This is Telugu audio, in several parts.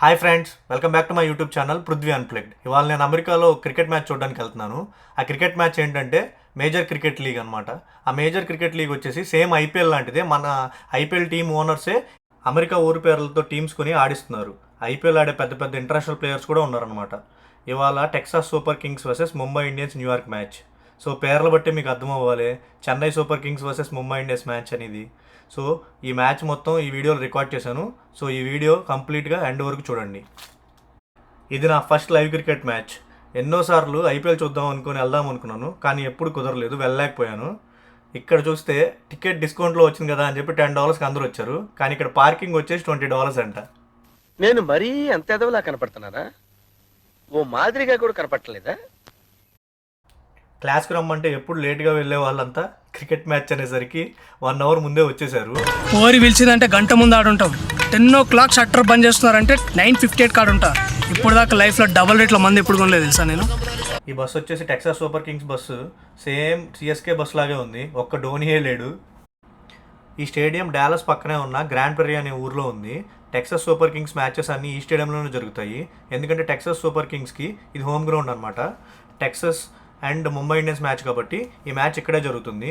Hi friends, welcome back to my YouTube channel Prithvi unplugged. ఇవాళ నేను అమెరికాలో క్రికెట్ మ్యాచ్ చూడడానికి వెళ్తున్నాను. ఆ క్రికెట్ మ్యాచ్ ఏంటంటే మేజర్ క్రికెట్ లీగ్ అనమాట. ఆ మేజర్ క్రికెట్ లీగ్ వచ్చేసి సేమ్ ఐపీఎల్ లాంటిదే. మన ఐపీఎల్ టీమ్ ఓనర్సే అమెరికా ఊరి పేర్లతో టీమ్స్ కొని ఆడిస్తున్నారు. ఐపీఎల్ ఆడే పెద్ద పెద్ద ఇంటర్నేషనల్ ప్లేయర్స్ కూడా ఉన్నారనమాట. ఇవాళ Texas super Kings versus Mumbai Indians New York match. So పేర్లు బట్టి మీకు అర్థం అవ్వాలి, Chennai super Kings versus Mumbai Indians match అనేది. సో ఈ మ్యాచ్ మొత్తం ఈ వీడియోలో రికార్డ్ చేశాను. సో ఈ వీడియో కంప్లీట్గా ఎండ్ వరకు చూడండి. ఇది నా ఫస్ట్ లైవ్ క్రికెట్ మ్యాచ్. ఎన్నోసార్లు ఐపీఎల్ చూద్దాం అనుకుని వెళ్దాం అనుకున్నాను, కానీ ఎప్పుడు కుదరలేదు, వెళ్ళలేకపోయాను. ఇక్కడ చూస్తే టికెట్ డిస్కౌంట్లో వచ్చింది కదా అని చెప్పి $10కి అందరూ వచ్చారు, కానీ ఇక్కడ పార్కింగ్ వచ్చేసి $20 అంట. నేను మరీ అంత ఎదవలా కనపడుతున్నారా? ఓ మాదిరిగా కూడా కనపడలేదా? క్లాస్కి రమ్మంటే ఎప్పుడు లేట్గా వెళ్ళే వాళ్ళంతా క్రికెట్ మ్యాచ్ అనేసరికి 1 అవర్ ముందే వచ్చేసారు. ఓరి పిలిచిందంటే గంట ముందు ఆడుంటాం. 10 o'clock షట్టర్ బంద్ చేస్తున్నారంటే 9:58 కాడుంటా. ఇప్పుడు దాకా లైఫ్లో డబుల్ రేట్ల మంది ఎప్పుడు కొనలేదు తెలుసా నేను. ఈ బస్సు వచ్చేసి Texas super Kings bus. Same CSK bus లాగే ఉంది, ఒక్క ధోనియే లేడు. ఈ స్టేడియం డాలస్ పక్కనే ఉన్న గ్రాండ్ ప్రెరీ అనే ఊర్లో ఉంది. టెక్సాస్ సూపర్ కింగ్స్ మ్యాచెస్ అన్నీ ఈ స్టేడియంలోనే జరుగుతాయి, ఎందుకంటే టెక్సాస్ సూపర్ కింగ్స్కి ఇది హోమ్ గ్రౌండ్ అనమాట. Texas and Mumbai Indians match కాబట్టి ఈ మ్యాచ్ ఇక్కడే జరుగుతుంది.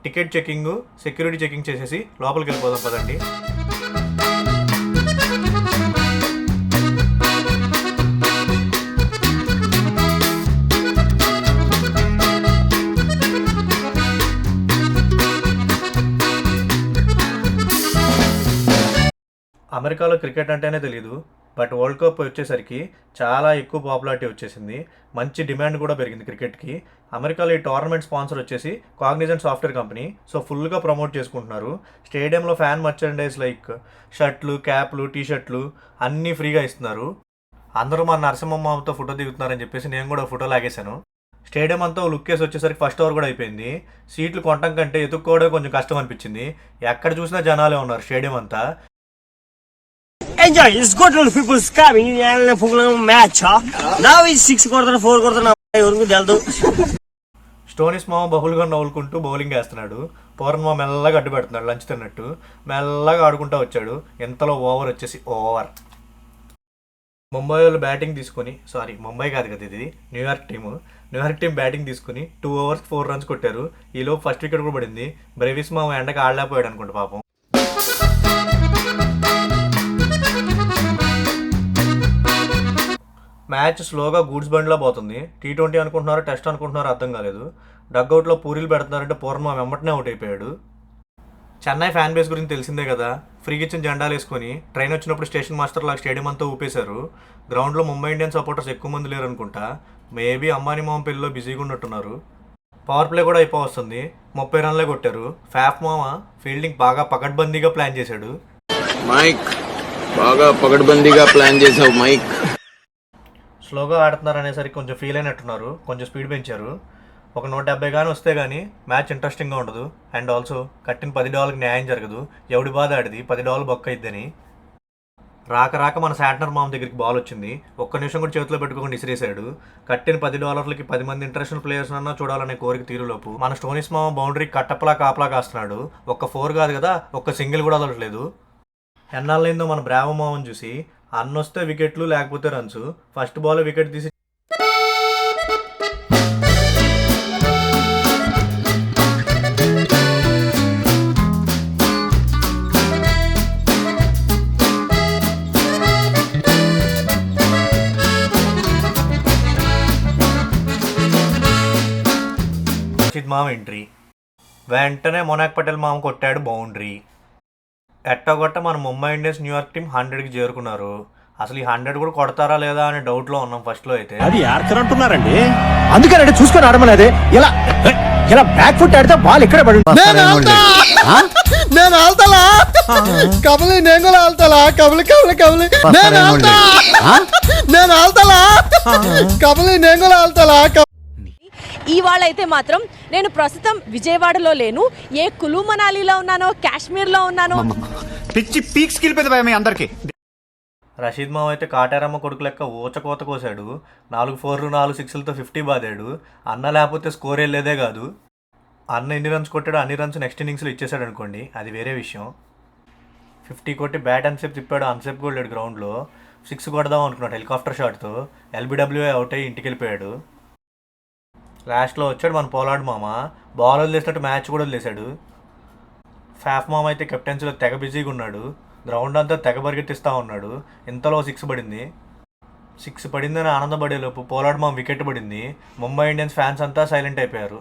టికెట్ చెకింగ్, సెక్యూరిటీ చెకింగ్ చేసేసి లోపలికి వెళ్ళిపోదాం పదండి. అమెరికాలో క్రికెట్ అంటేనే తెలియదు, బట్ వరల్డ్ కప్ వచ్చేసరికి చాలా ఎక్కువ పాపులారిటీ వచ్చేసింది. మంచి డిమాండ్ కూడా పెరిగింది క్రికెట్కి. అమెరికాలో ఈ టోర్నమెంట్ స్పాన్సర్ వచ్చేసి కాగ్నిజెంట్ సాఫ్ట్వేర్ కంపెనీ. సో ఫుల్గా ప్రమోట్ చేసుకుంటున్నారు. స్టేడియంలో ఫ్యాన్ మర్చెండైజ్ లైక్ షర్ట్లు, క్యాప్లు, టీషర్ట్లు అన్నీ ఫ్రీగా ఇస్తున్నారు. అందరూ మా నరసింహమ్మతో ఫోటో దిగుతున్నారని చెప్పేసి నేను కూడా ఫోటో లాగేశాను. స్టేడియం అంతా లుక్ వేసి వచ్చేసరికి ఫస్ట్ ఓవర్ కూడా అయిపోయింది. సీట్లు కొనటం కంటే ఎత్తుక్కోవడం కొంచెం కష్టం అనిపించింది. ఎక్కడ చూసినా జనాలే ఉన్నారు స్టేడియం అంతా. Enjoy, it's good when people's coming and people match, huh? Now it's 6 quarter, 4 quarter, ఎవరికి తెలుదు. స్టోనిస్ మామ బహుళగా నవ్వులుకుంటూ బౌలింగ్ వేస్తున్నాడు. పౌర్ణ మామ మెల్లగా అడ్డు పెడుతున్నాడు, లంచ్ తిన్నట్టు మెల్లగా ఆడుకుంటూ వచ్చాడు. ఎంతలో ఓవర్ వచ్చేసి ఓవర్. ముంబై వాళ్ళు బ్యాటింగ్ తీసుకుని, ముంబై కాదు కదా ఇది, న్యూయార్క్ టీం బ్యాటింగ్ తీసుకుని 2 overs 4 runs కొట్టారు. ఈలోపు ఫస్ట్ వికెట్ కూడా పడింది. బ్రేవిస్ మామ ఎండకి ఆడలేకపోయాడు అనుకుంటా పాపం. మ్యాచ్ స్లోగా గూడ్స్ బండిలో పోతుంది. T20 అనుకుంటున్నారో టెస్ట్ అనుకుంటున్నారో అర్థం కాలేదు. డగ్అవుట్లో పూరీలు పెడుతున్నారంటే పూర్ణ వెంబటనే అవుట్ అయిపోయాడు. చెన్నై ఫ్యాన్ బేస్ గురించి తెలిసిందే కదా, ఫ్రీకి ఇచ్చిన జెండాలు వేసుకొని ట్రైన్ వచ్చినప్పుడు స్టేషన్ మాస్టర్ లాగా స్టేడియం అంతా ఊపేశారు. గ్రౌండ్లో ముంబై ఇండియన్స్ సపోర్టర్స్ ఎక్కువ మంది లేరు అనుకుంటా. మేబీ అంబానీ మామ పెళ్ళిలో బిజీగా ఉన్నట్టున్నారు. పవర్ ప్లే కూడా అయిపోవస్తుంది. 30 runs కొట్టారు. ఫ్యాఫ్ మామ ఫీల్డింగ్ బాగా పకడ్బందీగా ప్లాన్ చేశాడు. మైక్ బాగా పకడ్బందీగా ప్లాన్ చేసావు మైక్. స్లోగా ఆడుతున్నారు అనేసరికి కొంచెం ఫీల్ అయినట్టున్నారు, కొంచెం స్పీడ్ పెంచారు. ఒక 170 కానీ వస్తే కానీ మ్యాచ్ ఇంట్రెస్టింగ్గా ఉండదు. అండ్ ఆల్సో కట్టిన $10కి న్యాయం జరగదు. ఎవడి బాధ ఆడిది, $10 బొక్క అయిద్దని. రాక మన శాంట్నర్ మామ దగ్గరికి బాల్ వచ్చింది. ఒక్క నిమిషం కూడా చేతిలో పెట్టుకోకుండా ఇసిరేశాడు. కట్టిన $10కి 10 మంది ఇంటర్నేషనల్ ప్లేయర్స్ అన్నా చూడాలనే కోరిక తీరులోపు మన స్టోనిస్ మామ బౌండరీ కట్టప్పలా కాపలా కాస్తున్నాడు. ఒక్క 4 కాదు కదా, ఒక్క సింగిల్ కూడా వదలట్లేదు. ఎన్నాళ్ళైందో మన బ్రావో మామని చూసి. అన్నొస్తే వికెట్లు, లేకపోతే రన్స్. ఫస్ట్ బాల్ వికెట్ తీసి మామ ఎంట్రీ. వెంటనే మొనాక్ పటేల్ మామ కొట్టాడు బౌండరీ. ఎట్టగొట్ట మన ముంబై ఇండియన్స్ న్యూయార్క్ టీం 100కి చేరుకున్నారు. అసలు ఈ 100 కూడా కొడతారా లేదా అనే డౌట్లో ఉన్నాం ఫస్ట్లో అయితే. అది అంటున్నారండి, అందుకేనండి చూసుకొని ఆడమనేది. ఇలా ఇలా బ్యాక్ ఫుట్ ఆడితే బాల్ ఇక్కడే పడి. నేను ఆల్తాలా కబలి, నేను కూడా ఆల్తాలా కబలి కబలి కబలి. నేను ఆల్తాలా కబలి, నేను కూడా ఆల్తాలా. ఇవాళ అయితే మాత్రం నేను ప్రస్తుతం విజయవాడలో లేను. ఏ కులు మనాలిలో ఉన్నానో, కాశ్మీర్లో ఉన్నానో. పిచ్చి పీక్స్ కిలిపోయింది భయ మీ అందరికి. రషీద్ మావ అయితే కాటారమ్మ కొడుకు లెక్క ఊచకోత కోసాడు. 4 4 4 6లతో 50 బాదాడు. అన్న లేకపోతే స్కోర్ వెళ్ళేదే కాదు. అన్న ఎన్ని రన్స్ కొట్టాడో అన్ని రన్స్ నెక్స్ట్ ఇన్నింగ్స్లో ఇచ్చేసాడు అనుకోండి, అది వేరే విషయం. 50 కొట్టి బ్యాట్ అంతసేపు తిప్పాడు, అంతసేపు కూడా లేడు గ్రౌండ్లో. సిక్స్ కొడదాం అనుకున్నాడు హెలికాప్టర్ షాట్తో. ఎల్బిడబ్ల్యూఏ అవుట్ అయ్యి ఇంటికి వెళ్ళిపోయాడు. లాస్ట్లో వచ్చాడు మన పోలార్డ్ మామ. బాల్ వదిలేసినట్టు మ్యాచ్ కూడా వదిలేశాడు. ఫాఫ్ మామ అయితే కెప్టెన్సీలో తెగ బిజీగా ఉన్నాడు. గ్రౌండ్ అంతా తెగ పరిగెత్తిస్తూ ఉన్నాడు. ఇంతలో సిక్స్ పడింది. సిక్స్ పడిందని ఆనందపడేలోపు పోలార్డ్ మామ వికెట్ పడింది. ముంబై ఇండియన్స్ ఫ్యాన్స్ అంతా సైలెంట్ అయిపోయారు.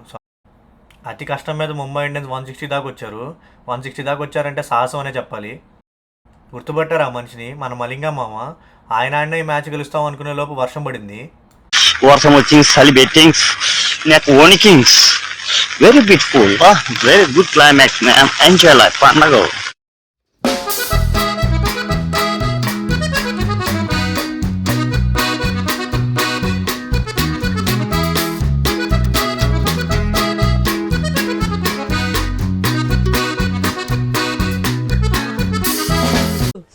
అతి కష్టం మీద ముంబై ఇండియన్స్ 160 దాకా వచ్చారు. 160 దాకా వచ్చారంటే సాహసం అనే చెప్పాలి. గుర్తుపట్టారు ఆ మనిషిని, మన మలింగా మామ. ఆయన ఈ మ్యాచ్ గెలుస్తాం అనుకునే లోపు వర్షం పడింది. వర్షం వచ్చి చలి బెట్టింగ్స్ నాకు వణికింగ్స్ very beautiful very good climax ma'am enjoy life పండగ.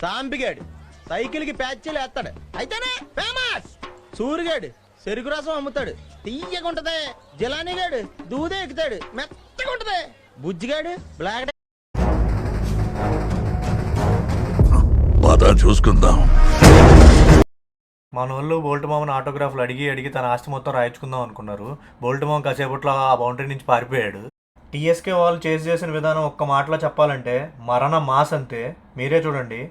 సాంబిగాడు సైకిల్ కి ప్యాచ్లు వేస్తాడు అయితేనే ఫేమస్. సూరిగాడు చెరుకు రసం అమ్ముతాడు తీయగుంటది. జిలానీగాడు దూదే ఎక్కుతాడు మెత్తగుంటది. బుజ్జిగాడు బ్లాక్ చూసుకుందాం. మన వాళ్ళు బోల్ట్ మామని ఆటోగ్రాఫ్లు అడిగి తన ఆస్తి మొత్తం రాయించుకుందాం అనుకున్నారు. బోల్ట్ మామ కాసేపట్లో ఆ బౌండరీ నుంచి పారిపోయాడు. టీఎస్కే వాళ్ళు చేసిన విధానం ఒక్క మాటలో చెప్పాలంటే మరణ మాస్ అంతే. మీరే చూడండి.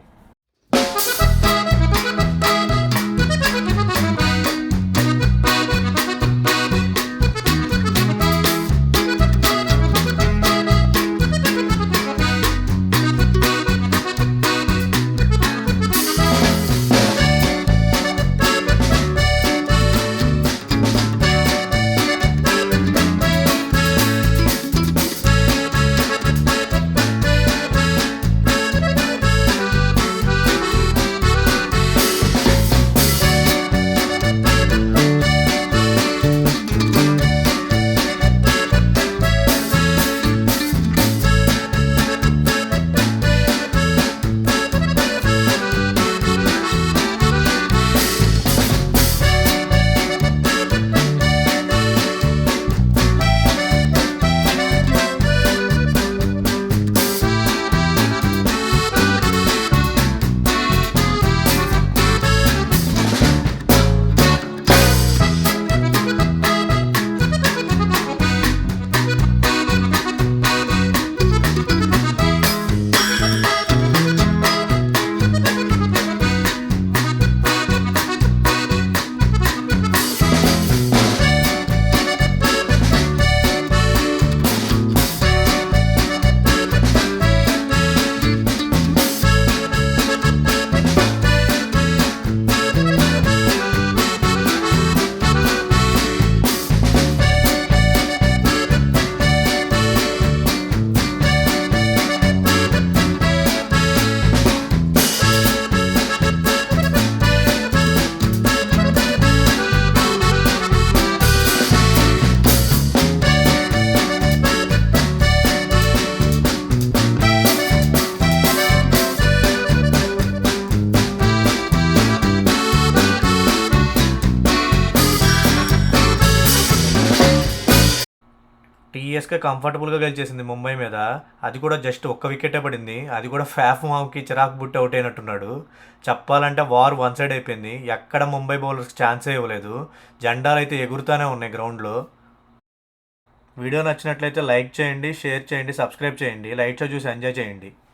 టీఎస్కే కంఫర్టబుల్గా గెలిచేసింది ముంబై మీద. అది కూడా జస్ట్ ఒక్క వికెటే పడింది. అది కూడా ఫాఫ్ మామ్కి చిరాకు బుట్టి అవుట్ అయినట్టున్నాడు. చెప్పాలంటే వార్ వన్ సైడ్ అయిపోయింది. ఎక్కడ ముంబై బౌలర్స్కి ఛాన్సే ఇవ్వలేదు. జెండాలు అయితే ఎగురుతూనే ఉన్నాయి గ్రౌండ్లో. వీడియో నచ్చినట్లయితే లైక్ చేయండి, షేర్ చేయండి, సబ్స్క్రైబ్ చేయండి. లైట్ షో చూసి ఎంజాయ్ చేయండి.